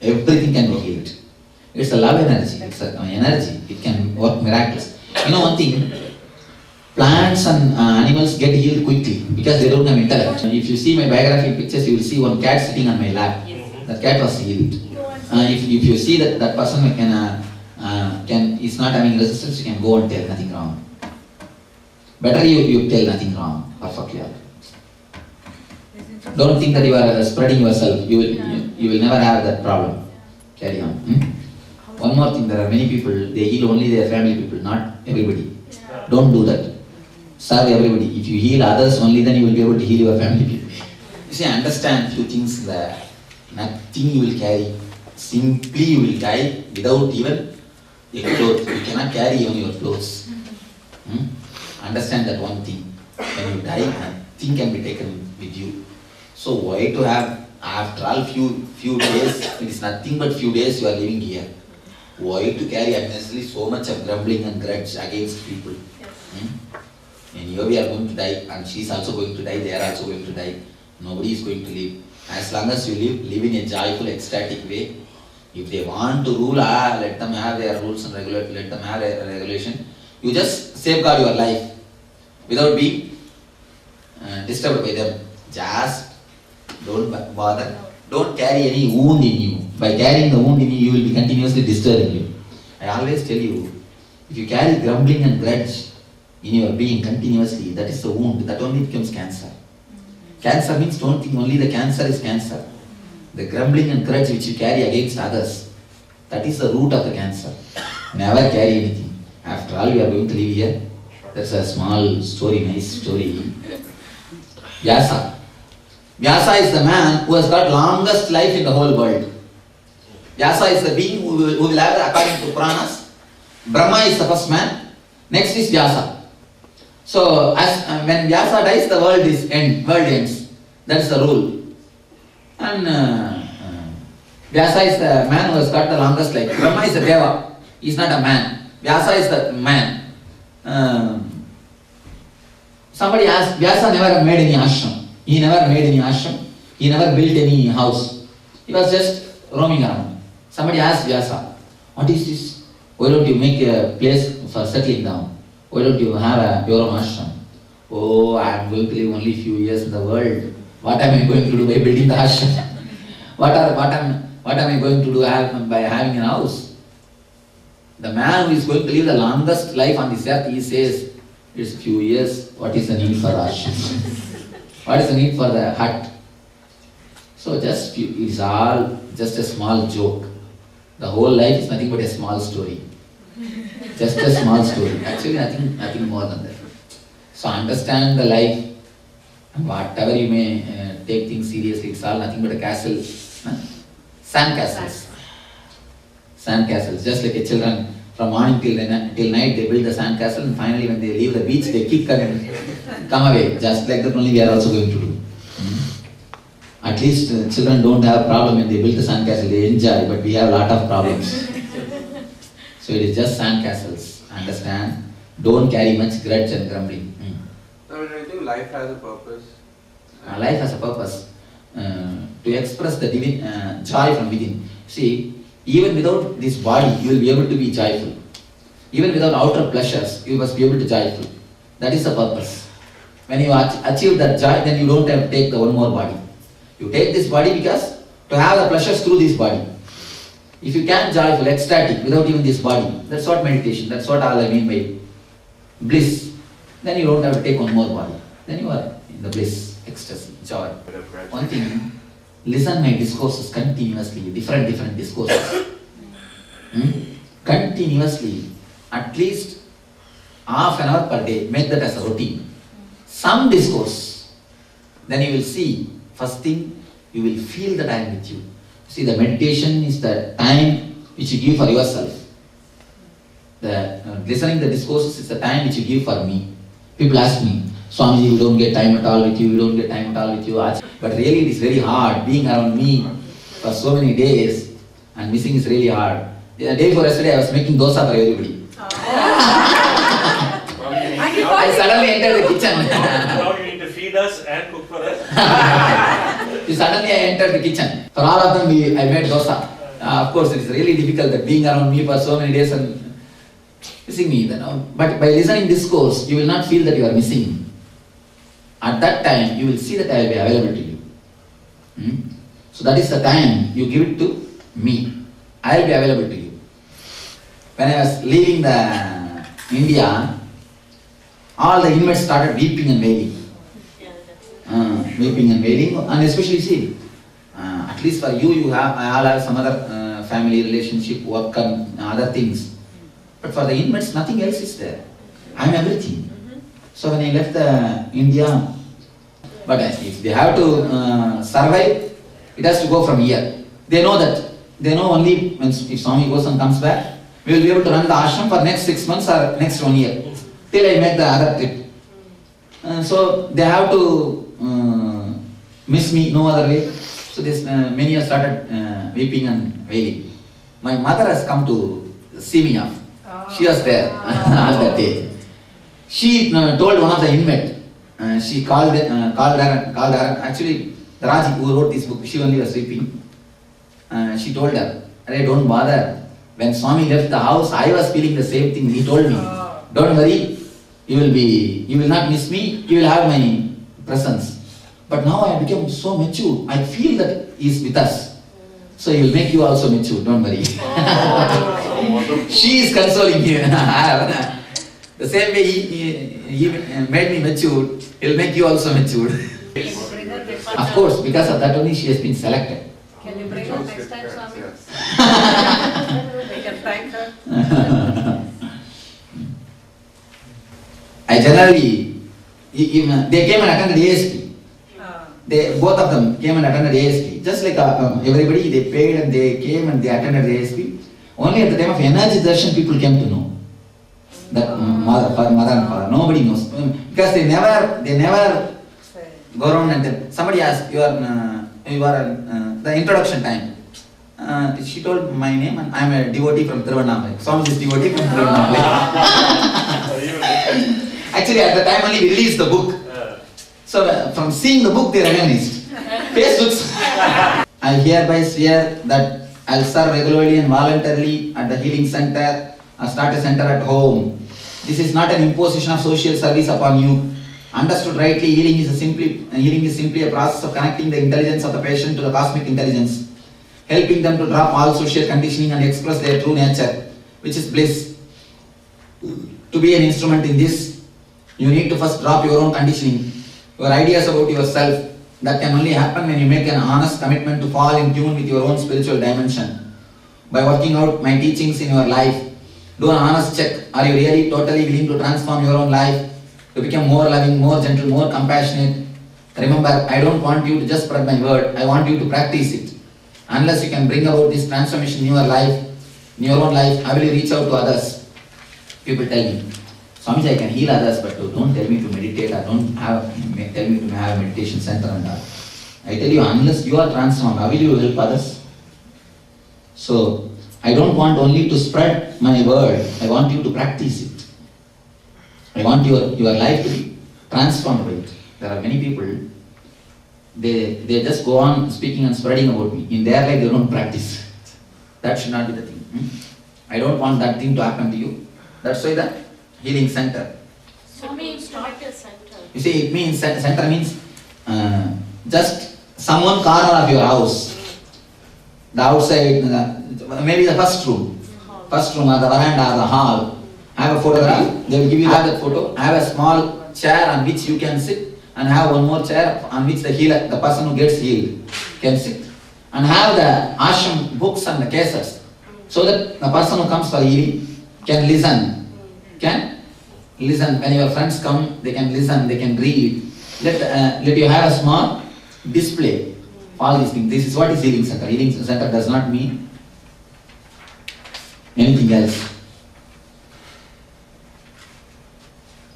Everything can be healed. It's a love energy. It's an energy. It can work miraculous. You know one thing, plants and animals get healed quickly because they don't have intellect. If you see my biography pictures, you will see one cat sitting on my lap. That cat was healed. If you see that person is not having resistance, you can go and tell nothing wrong. Better you tell nothing wrong. Perfectly. Don't think that you are spreading yourself. You will never have that problem. Carry on. One more thing, there are many people, they heal only their family people, not everybody. Don't do that. Serve everybody. If you heal others only, then you will be able to heal your family people. You see, understand few things that nothing you will carry. Simply you will die without even a clothes. You cannot carry even your clothes. Understand that one thing. When you die, nothing can be taken with you. So why to have, after all few days, it is nothing but few days you are living here. Why to carry unnecessarily so much of grumbling and grudge against people? And here we are going to die, and she is also going to die, they are also going to die. Nobody is going to live. As long as you live in a joyful, ecstatic way. If they want to rule, let them have their rules and let them have a regulation. You just safeguard your life without being disturbed by them. Just don't bother. Don't carry any wound in you. By carrying the wound in you, you will be continuously disturbing you. I always tell you, if you carry grumbling and grudge in your being continuously, that is the wound. That only becomes cancer. Cancer means don't think only the cancer is cancer. The grumbling and grudge which you carry against others, that is the root of the cancer. Never carry anything. After all, we are going to live here. That's a small story, nice story. Vyasa. Vyasa is the man who has got longest life in the whole world. Vyasa is the being who will have, according to Puranas, Brahma is the first man, next is Vyasa. So when Vyasa dies, the world ends. That's the rule. And Vyasa is the man who has got the longest life. Brahma is a deva. He is not a man. Vyasa is the man. Somebody asked, Vyasa never made any ashram. He never made any ashram. He never built any house. He was just roaming around. Somebody asked Vyasa, what is this? Why don't you make a place for settling down? Why don't you have your own ashram? Oh, I am going to live only few years in the world. What am I going to do by building the ashram? What am I going to do by having a house? The man who is going to live the longest life on this earth, he says, it's few years. What is the need for ashram? What is the need for the hut? So it's all just a small joke. The whole life is nothing but a small story. Just a small story. Actually nothing more than that. So understand the life, and whatever you may take things seriously, it's all nothing but a castle. Sand castles. Sand castles. Just like a children, from morning till night they build the sand castle, and finally when they leave the beach they kick and come away. Just like that only we are also going to do. At least children don't have a problem when they build the sand castle, they enjoy, but we have a lot of problems. So it is just sand castles. Understand? Don't carry much grudge and grumbling. I think life has a purpose. Life has a purpose. To express the divine joy from within. See, even without this body, you will be able to be joyful. Even without outer pleasures, you must be able to be joyful. That is the purpose. When you achieve that joy, then you don't have to take the one more body. You take this body because to have the pleasures through this body. If you can joyful, ecstatic, without even this body, that's what meditation, that's what all I mean by bliss. Then you don't have to take one more body. Then you are in the bliss, ecstasy, joy. One thing, listen my discourses continuously, different discourses. Continuously, at least half an hour per day, make that as a routine. Some discourse, then you will see, first thing, you will feel that I am with you. See, the meditation is the time which you give for yourself. The listening the discourses is the time which you give for me. People ask me, Swamiji, you don't get time at all with you, But really it is very hard being around me for so many days, and missing is really hard. The day before yesterday I was making dosa for everybody. I suddenly entered the kitchen. Now you need to feed us and cook for us. Suddenly I entered the kitchen. For all of them I made dosa. Of course, it's really difficult that being around me for so many days and missing me. But by listening discourse, you will not feel that you are missing. At that time, you will see that I will be available to you. So that is the time you give it to me. I will be available to you. When I was leaving the India, all the inmates started weeping and wailing. Weeping and wailing, and especially see, at least for you, you all have some other family relationship, work and other things. But for the inmates, nothing else is there. I am everything. So when I left India, but if they have to survive, it has to go from here. They know that. They know only when if Swami goes and comes back, we will be able to run the ashram for next 6 months or next 1 year, till I make the other trip. So they have to miss me no other way. So this many have started weeping and wailing. My mother has come to see me off. She was there on that day. She told one of the inmates. She called her. Actually, the Raji who wrote this book, she only was weeping. She told her, "Arey, don't bother. When Swami left the house, I was feeling the same thing. He told me, don't worry, you will not miss me. You will have my presence. But now I become so mature. I feel that he is with us. So he will make you also mature. Don't worry." She is consoling you. The same way he made me mature, he will make you also mature. Of course, because of that only she has been selected. Can you bring her next time, Swami? Yes. We can thank her. I generally, they came and attended ASP. Both of them came and attended ASP. Just like everybody, they paid and they came and they attended ASP. Only at the time of Energy Darshan, people came to know that mother and father. Nobody knows because they never go around and tell. Somebody asked, you are the introduction time. She told my name and I am a devotee from Tiruvannamalai. Swami is devotee from Tiruvannamalai. Actually, at the time only we released the book. So from seeing the book, they recognized. Facebooks. I hereby swear that I'll serve regularly and voluntarily at the healing center or start a center at home. This is not an imposition of social service upon you. Understood rightly, healing is simply a process of connecting the intelligence of the patient to the cosmic intelligence, helping them to drop all social conditioning and express their true nature, which is bliss. To be an instrument in this, you need to first drop your own conditioning, your ideas about yourself. That can only happen when you make an honest commitment to fall in tune with your own spiritual dimension. By working out my teachings in your life, do an honest check. Are you really totally willing to transform your own life, to become more loving, more gentle, more compassionate? Remember, I don't want you to just spread my word. I want you to practice it. Unless you can bring about this transformation in your life, in your own life, how will you reach out to others? People tell me, Swamiji, I can heal others, but don't tell me to meditate or tell me to have a meditation center and all. I tell you, unless you are transformed, how will you help others? So, I don't want only to spread my word, I want you to practice it. I want your life to be transformed by it. There are many people, they just go on speaking and spreading about me. In their life, they don't practice. That should not be the thing. I don't want that thing to happen to you. That's why the healing center. Swami, it's not a center. You see, it means, center means just someone corner of your house. The outside, maybe the first room or the veranda or the hall. Have a photograph, they will give you that photo. Have a small chair on which you can sit and have one more chair on which the healer, the person who gets healed, can sit. And have the ashram books and the cassettes so that the person who comes for healing can listen. When your friends come, they can listen, they can read. Let you have a small display of all these things. This is what is healing center. Healing center does not mean anything else.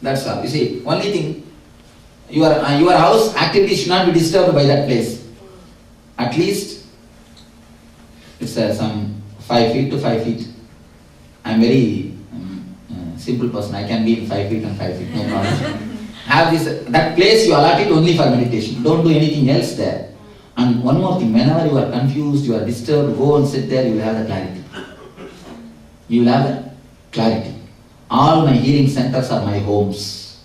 That's all. You see, only thing, your house activity should not be disturbed by that place. At least it's some 5 feet to 5 feet. I am very simple person. I can be in 5 feet and 5 feet, no problem. Have that place you allot it only for meditation. Don't do anything else there. And one more thing, whenever you are confused, you are disturbed, go and sit there, you will have the clarity. You will have the clarity. All my healing centers are my homes.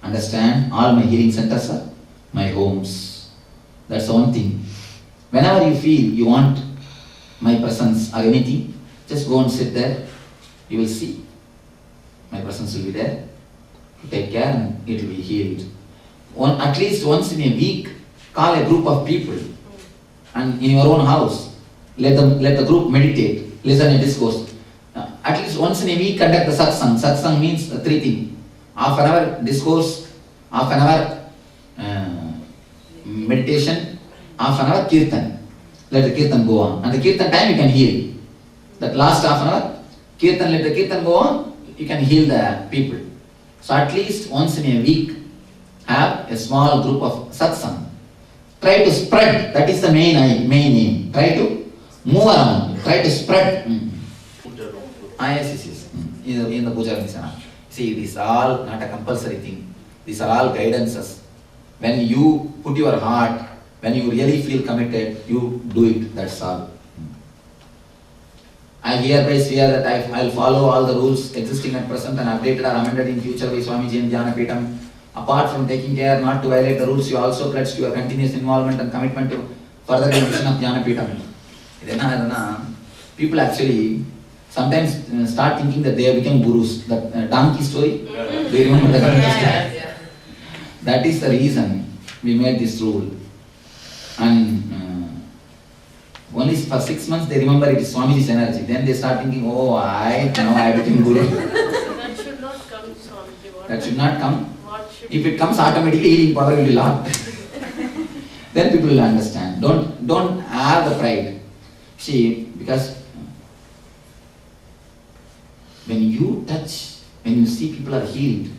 Understand? All my healing centers are my homes. That's the one thing. Whenever you feel you want my presence or anything, just go and sit there. You will see. My presence will be there. Take care and it will be healed. At least once in a week, call a group of people and in your own house, let the group meditate, listen a discourse. At least once in a week, conduct the satsang. Satsang means three things. Half an hour discourse, half an hour meditation, half an hour kirtan. Let the kirtan go on. And the kirtan time you can heal. That last half an hour, kirtan, let the kirtan go on, you can heal the people. So at least once in a week, have a small group of satsang. Try to spread, that is the main aim. Try to move around, try to spread. Yes. In the puja Nisana. See, these are all not a compulsory thing. These are all guidances. When you put your heart, when you really feel committed, you do it, that's all. I hereby swear that I will follow all the rules existing at present and updated or amended in future by Swamiji and Jnanapeetham. Apart from taking care not to violate the rules, you also pledge to your continuous involvement and commitment to further mission of Jnanapeetham. People actually sometimes start thinking that they have become gurus. That donkey story, do you remember that? Yeah. That is the reason we made this rule. And only for 6 months they remember it is Swamiji's energy. Then they start thinking, oh, I became guru. That should not come, Swamiji. What- That should not come. What should If it comes automatically, healing power will be locked. Then people will understand. Don't have the pride. See, because when you touch, when you see people are healed,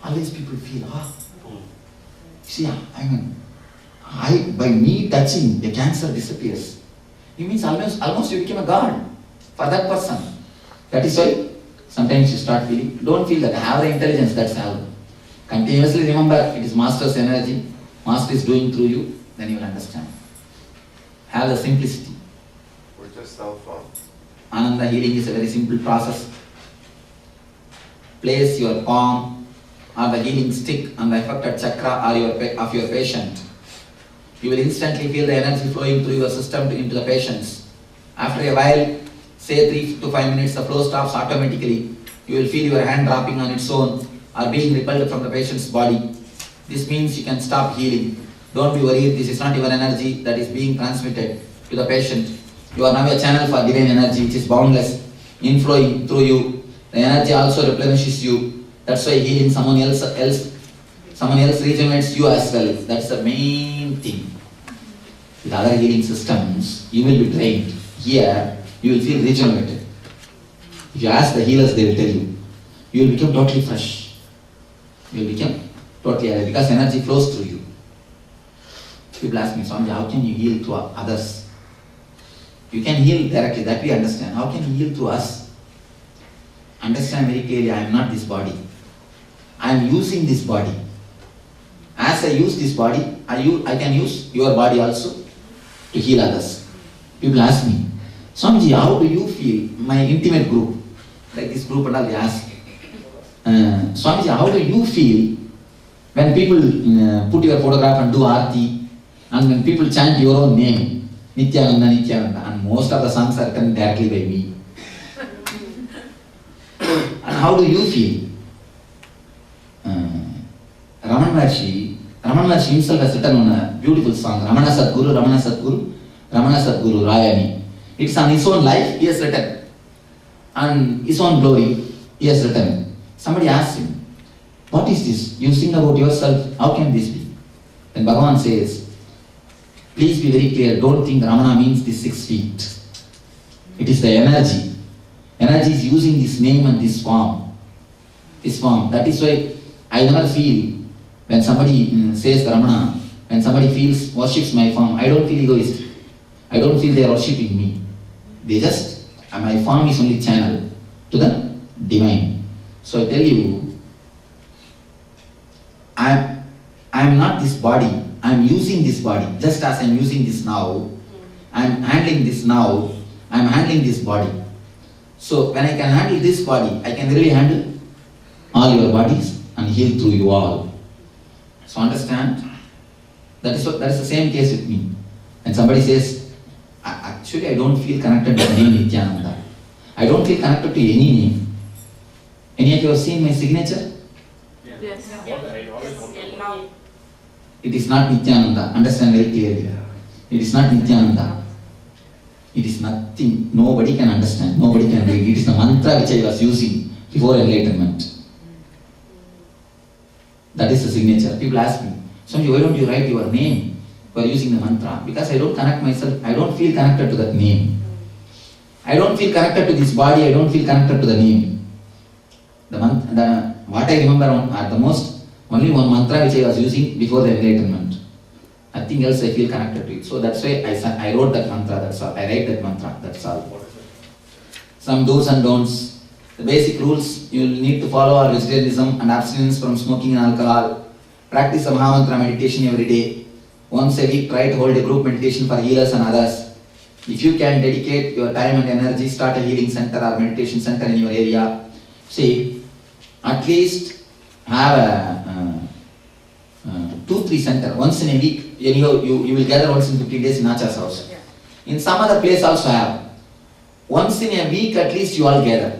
always people feel, see, by me touching, a cancer disappears. It means almost you became a god for that person. That is why sometimes you start feeling, don't feel that, have the intelligence, that's all. Continuously remember, it is Master's energy, Master is doing through you, then you will understand. Have the simplicity. We're just self-harm. Ananda healing is a very simple process. Place your palm or the healing stick on the affected chakra of your patient. You will instantly feel the energy flowing through your system into the patients. After a while, say 3 to 5 minutes, the flow stops automatically. You will feel your hand dropping on its own or being repelled from the patient's body. This means you can stop healing. Don't be worried, this is not your energy that is being transmitted to the patient. You are now a channel for divine energy which is boundless, inflowing through you. The energy also replenishes you. That's why healing someone else regenerates you as well. That's the main thing. With other healing systems, you will be drained. Here, you will feel regenerated. If you ask the healers, they will tell you. You will become totally fresh. You will become totally alive because energy flows through you. People ask me, Swamiji, how can you heal through others? You can heal directly, that we understand. How can you heal through us? Understand very clearly, I am not this body. I am using this body. As I use this body, I can use your body also to heal others. People ask me, Swamiji, how do you feel? My intimate group, like this group and all, they ask, Swamiji, how do you feel when people put your photograph and do aarti, and when people chant your own name, Nityananda, Nityananda, and most of the songs are written directly by me. And how do you feel? Ramana Maharshi himself has written on a beautiful song, Ramana Sadguru, Ramana Sadguru, Ramana Sadguru, Rayani. It's on his own life, he has written. And his own glory, he has written. Somebody asked him, what is this? You sing about yourself, how can this be? Then Bhagavan says, please be very clear, don't think Ramana means the 6 feet. It is the energy. Energy is using this name and this form. This form. That is why I never feel, when somebody says Ramana, when somebody worships my form, I don't feel egoist. I don't feel they are worshipping me. They just, my form is only channel to the divine. So I tell you, I am not this body. I am using this body, just as I am using this now, I am handling this now, I am handling this body. So when I can handle this body, I can really handle all your bodies and heal through you all. So understand? That is the same case with me. When somebody says, actually I don't feel connected to the name Nityananda. I don't feel connected to any name. And yet you have seen my signature? Yes. Now. It is not Nityananda. Understand very clearly. It is not Nityananda. It is nothing. Nobody can understand. Nobody can read. It is the mantra which I was using before enlightenment. That is the signature. People ask me, Swamiji, why don't you write your name for using the mantra? Because I don't connect myself. I don't feel connected to that name. I don't feel connected to this body. I don't feel connected to the name. What I remember at the most, only one mantra which I was using before the enlightenment. Nothing else I feel connected to it. So that's why I wrote that mantra, that's all. I write that mantra, that's all. Some do's and don'ts. The basic rules you will need to follow are vegetarianism and abstinence from smoking and alcohol. Practice the Mahamantra meditation every day. Once a week, try to hold a group meditation for healers and others. If you can dedicate your time and energy, start a healing center or meditation center in your area. See, at least have a 2-3 center once in a week. You will gather once in 15 days in Acha's house. In some other place also have. Once in a week at least you all gather.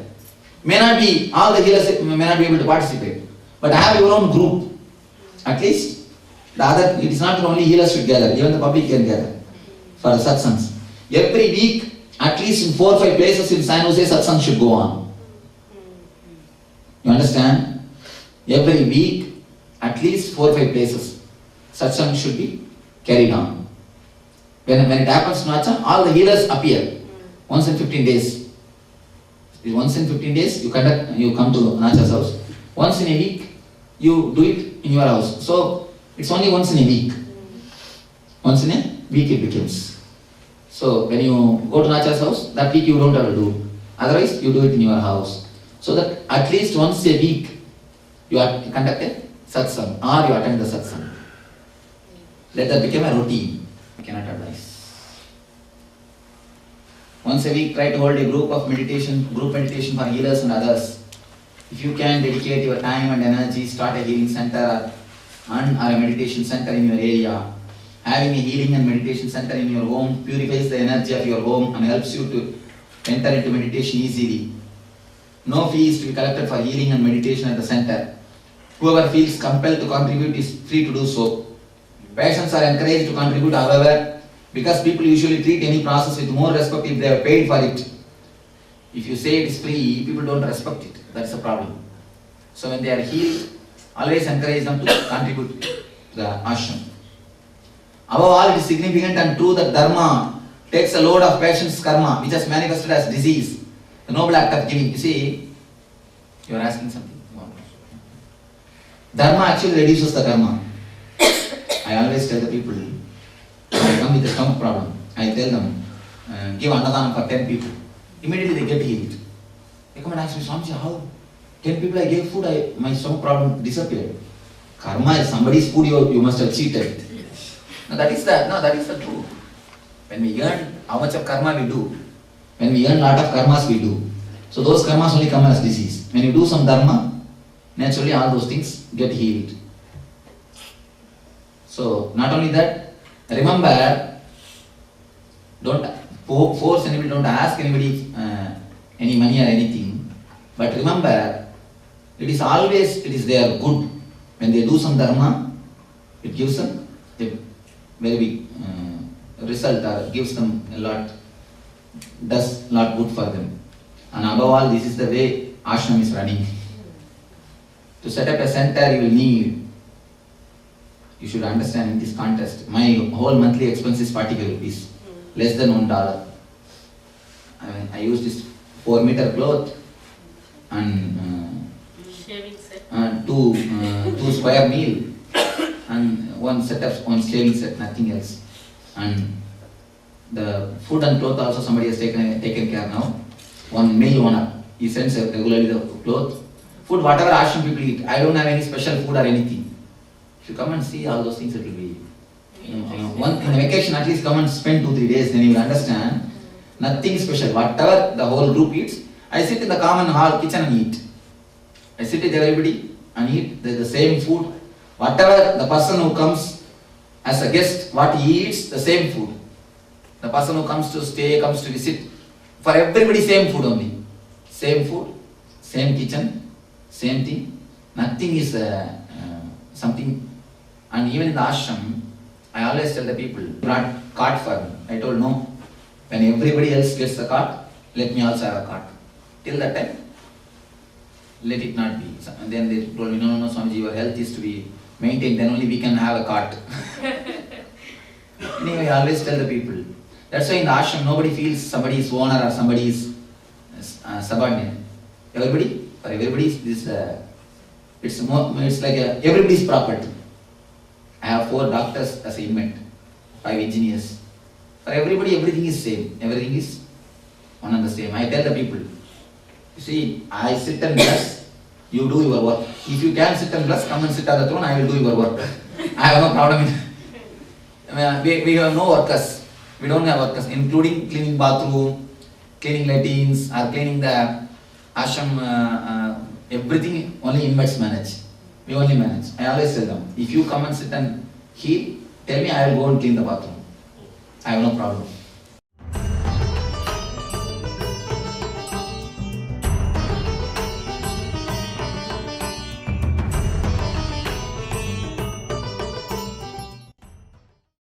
May not be, all the healers may not be able to participate. But have your own group. At least, it is not only healers should gather, even the public can gather for the satsangs. Every week, at least in 4 or 5 places in San Jose, satsang should go on. You understand? Every week, at least 4 or 5 places, satsang should be carried on. When it happens, all the healers appear once in 15 days. Once in 15 days, you come to Nacha's house. Once in a week, you do it in your house. So, it's only once in a week. Once in a week it becomes. So, when you go to Nacha's house, that week you don't have to do. Otherwise, you do it in your house. So that at least once a week, you conduct a satsang or you attend the satsang. Let that become a routine. I cannot advise. Once a week, try to hold a group meditation for healers and others. If you can dedicate your time and energy, start a healing center or a meditation center in your area. Having a healing and meditation center in your home purifies the energy of your home and helps you to enter into meditation easily. No fee is to be collected for healing and meditation at the center. Whoever feels compelled to contribute is free to do so. Patients are encouraged to contribute, however, because people usually treat any process with more respect if they have paid for it. If you say it is free, people don't respect it. That's the problem. So when they are healed, always encourage them to contribute to the ashram. Above all, it is significant and true that dharma takes a load of patient's karma, which has manifested as disease. The noble act of giving. You see, you are asking something. Dharma actually reduces the karma. I always tell the people, I come with a stomach problem. I tell them, give annadana for 10 people. Immediately they get healed. They come and ask me, Swamiji, how? 10 people I gave food, my stomach problem disappeared. Karma is somebody's food, you must have cheated. No, that is the truth. When we earn how much of karma we do, when we earn lot of karmas we do. So those karmas only come as disease. When you do some dharma, naturally all those things get healed. So not only that, remember, don't force anybody, don't ask anybody any money or anything. But remember, it is their good. When they do some dharma, it gives them a very big result or gives them does a lot good for them. And above all, this is the way ashram is running. To set up a center, you should understand in this context, my whole monthly expense is 40 rupees, less than $1. I use this 4-meter cloth and Shaving set. two square meal and one shaving set, nothing else. And the food and cloth also somebody has taken care now. One mill owner, he sends regularly the cloth. Food, whatever ashram people eat, I don't have any special food or anything. If you come and see all those things, it will be One in vacation, at least come and spend 2-3 days, then you will understand. Nothing special. Whatever the whole group eats, I sit in the common hall kitchen and eat. I sit with everybody and eat the same food. Whatever the person who comes as a guest, what he eats, the same food. The person who comes to stay, comes to visit, for everybody same food only. Same food, same kitchen, same thing. Nothing is something. And even in the ashram, I always tell the people, brought cart for me. I told no. When everybody else gets the cart, let me also have a cart. Till that time, let it not be. And then they told me, no, Swamiji, your health is to be maintained, then only we can have a cart. Anyway, I always tell the people. That's why in the ashram, nobody feels somebody is owner or somebody is subordinate. Everybody, for everybody, it's like everybody's property. I have 4 doctors as an inmate, 5 engineers. For everybody, everything is same. Everything is one and the same. I tell the people, you see, I sit and bless, you do your work. If you can sit and bless, come and sit on the throne, I will do your work. I have no problem in we have no workers. We don't have workers, including cleaning bathroom, cleaning latrines, or cleaning the ashram, everything only inmates manage. We only manage. I always tell them, if you come and sit and heal, tell me, I will go and clean the bathroom. I have no problem.